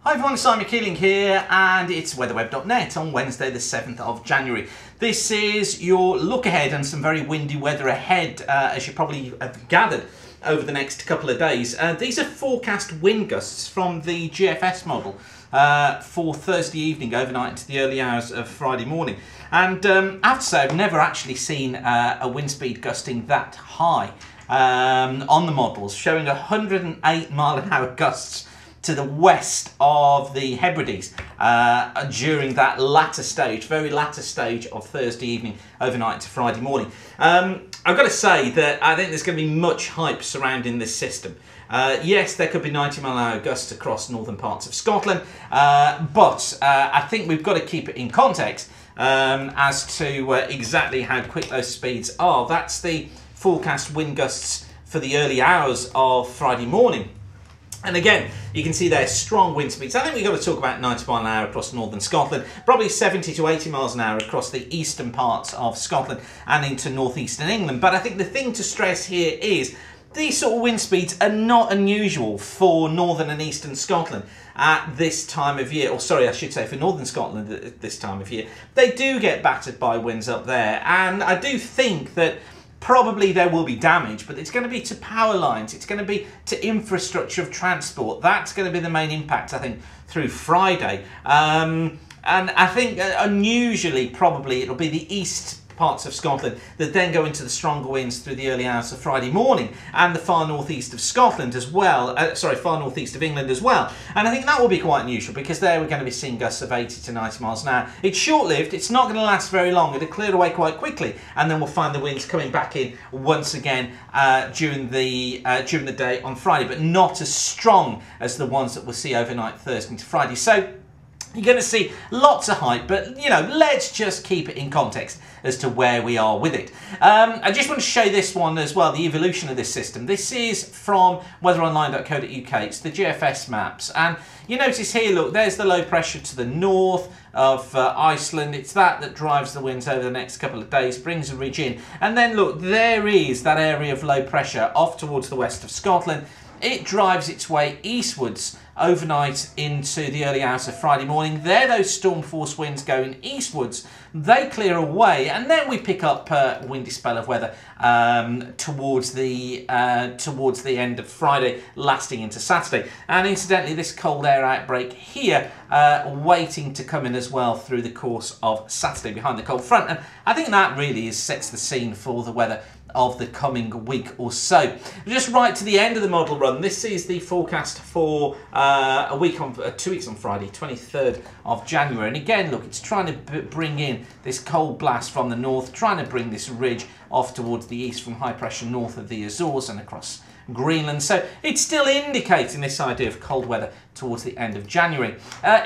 Hi everyone, it's Simon Keeling here and it's weatherweb.net on Wednesday the 7th of January. This is your look ahead and some very windy weather ahead, as you probably have gathered over the next couple of days. These are forecast wind gusts from the GFS model for Thursday evening overnight into the early hours of Friday morning. And I have to say I've never actually seen a wind speed gusting that high on the models, showing 108 mile-an-hour gusts to the west of the Hebrides during that very latter stage of Thursday evening overnight to Friday morning. I've got to say that I think there's going to be much hype surrounding this system. Yes, there could be 90 mile-an-hour gusts across northern parts of Scotland, but I think we've got to keep it in context as to exactly how quick those speeds are. That's the forecast wind gusts for the early hours of Friday morning. And again, you can see there strong wind speeds. I think we've got to talk about 90 mile an hour across northern Scotland, probably 70 to 80 miles an hour across the eastern parts of Scotland and into northeastern England. But I think the thing to stress here is these sort of wind speeds are not unusual for northern and eastern Scotland at this time of year. Or sorry, I should say for northern Scotland at this time of year. They do get battered by winds up there. And I do think that probably there will be damage, but it's going to be to power lines, it's going to be to infrastructure of transport. That's going to be the main impact, I think, through Friday. And I think unusually, probably, it'll be the east parts of Scotland that then go into the stronger winds through the early hours of Friday morning, and the far northeast of Scotland as well, far northeast of England as well. And I think that will be quite unusual because there we're going to be seeing gusts of 80 to 90 miles an hour. It's short-lived, it's not going to last very long, it'll clear away quite quickly, and then we'll find the winds coming back in once again during the day on Friday, but not as strong as the ones that we'll see overnight Thursday to Friday. So you're going to see lots of hype, but, you know, let's just keep it in context as to where we are with it. I just want to show this one as well, the evolution of this system. This is from weatheronline.co.uk. It's the GFS maps. And you notice here, look, there's the low pressure to the north of Iceland. It's that drives the winds over the next couple of days, brings a ridge in. And then, look, there is that area of low pressure off towards the west of Scotland. It drives its way eastwards overnight into the early hours of Friday morning. There, those storm force winds going eastwards, they clear away, and then we pick up a windy spell of weather towards the end of Friday, lasting into Saturday. And incidentally, this cold air outbreak here waiting to come in as well through the course of Saturday behind the cold front. And I think that really sets the scene for the weather of the coming week or so. Just right to the end of the model run, this is the forecast for 2 weeks on Friday, 23rd of January. And again, look, it's trying to bring in this cold blast from the north, trying to bring this ridge off towards the east from high pressure north of the Azores and across Greenland. So it's still indicating this idea of cold weather towards the end of January.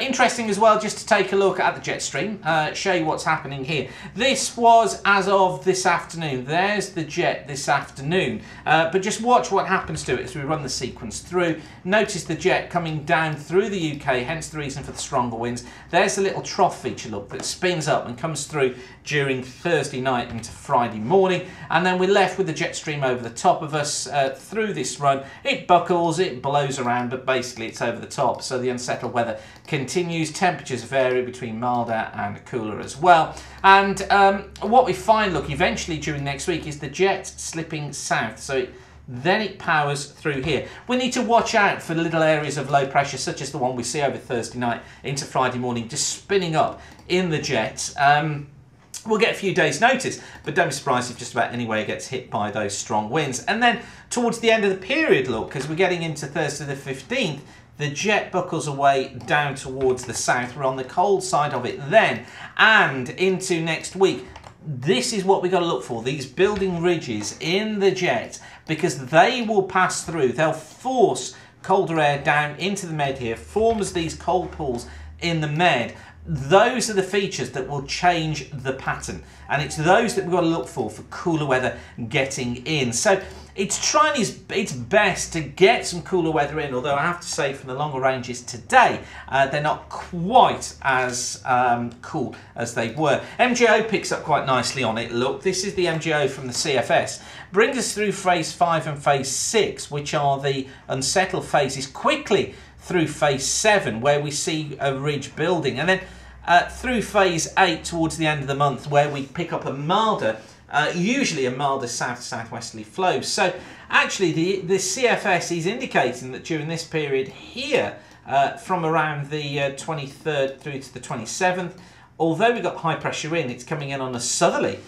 Interesting as well, just to take a look at the jet stream, show you what's happening here. This was as of this afternoon. There's the jet this afternoon. But just watch what happens to it as we run the sequence through. Notice the jet coming down through the UK, hence the reason for the stronger winds. There's the little trough feature, look, that spins up and comes through during Thursday night into Friday morning. And then we're left with the jet stream over the top of us through this run. It buckles, it blows around, but basically it's over the top. So the unsettled weather continues. Temperatures vary between milder and cooler as well. And what we find, look, eventually during next week is the jet slipping south. So then it powers through here. We need to watch out for little areas of low pressure, such as the one we see over Thursday night into Friday morning, just spinning up in the jet. We'll get a few days' notice, but don't be surprised if just about anywhere gets hit by those strong winds. And then towards the end of the period, look, as we're getting into Thursday the 15th, the jet buckles away down towards the south. We're on the cold side of it then, and into next week. This is what we've got to look for, these building ridges in the jet, because they will pass through. They'll force colder air down into the med here, forms these cold pools in the med. Those are the features that will change the pattern, and it's those that we've got to look for cooler weather getting in. So it's trying its best to get some cooler weather in, although I have to say from the longer ranges today, they're not quite as cool as they were. MGO picks up quite nicely on it. Look, this is the MGO from the CFS. Brings us through phase 5 and phase 6, which are the unsettled phases, quickly through phase 7, where we see a ridge building, and then through phase 8 towards the end of the month, where we pick up a milder, usually a milder south-southwesterly flow. So actually the CFS is indicating that during this period here, from around the 23rd through to the 27th, although we've got high pressure in, it's coming in on a southerly.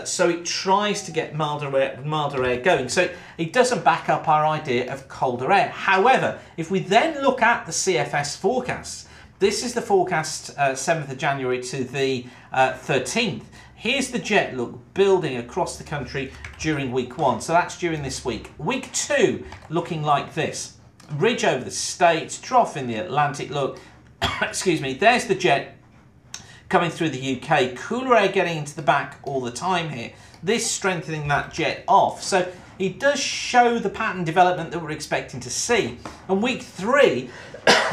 So it tries to get milder air going. So it doesn't back up our idea of colder air. However, if we then look at the CFS forecasts, this is the forecast 7th of January to the 13th. Here's the jet look building across the country during week 1. So that's during this week. Week 2 looking like this. Ridge over the states, trough in the Atlantic. Look, excuse me, there's the jet coming through the UK. Cooler air getting into the back all the time here. This strengthening that jet off. So it does show the pattern development that we're expecting to see. And week 3,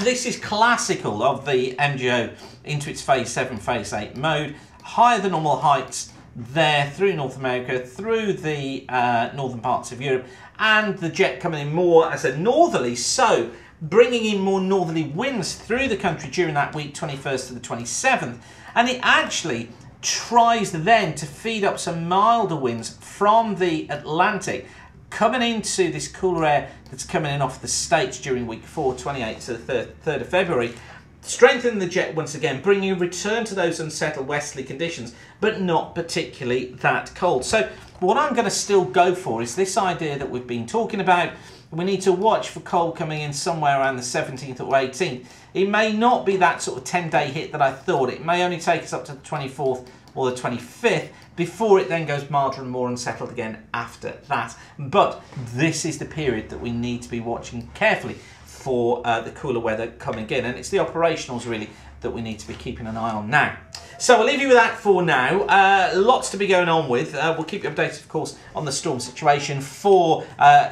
this is classical of the MGO into its phase 7, phase 8 mode. Higher than normal heights there through North America, through the northern parts of Europe, and the jet coming in more as a northerly, so bringing in more northerly winds through the country during that week, 21st to the 27th. And it actually tries then to feed up some milder winds from the Atlantic, coming into this cooler air that's coming in off the States during week 4, 28th to the 3rd of February. Strengthening the jet once again, bringing a return to those unsettled westerly conditions, but not particularly that cold. So what I'm going to still go for is this idea that we've been talking about. We need to watch for cold coming in somewhere around the 17th or 18th. It may not be that sort of 10-day hit that I thought. It may only take us up to the 24th or the 25th before it then goes milder and more unsettled again after that. But this is the period that we need to be watching carefully for the cooler weather coming in, and it's the operationals really that we need to be keeping an eye on now. So I'll leave you with that for now. Lots to be going on with. We'll keep you updated, of course, on the storm situation for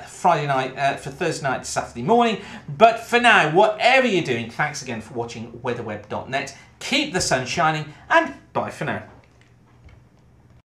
Friday night, for Thursday night to Saturday morning. But for now, whatever you're doing, thanks again for watching weatherweb.net. Keep the sun shining, and bye for now.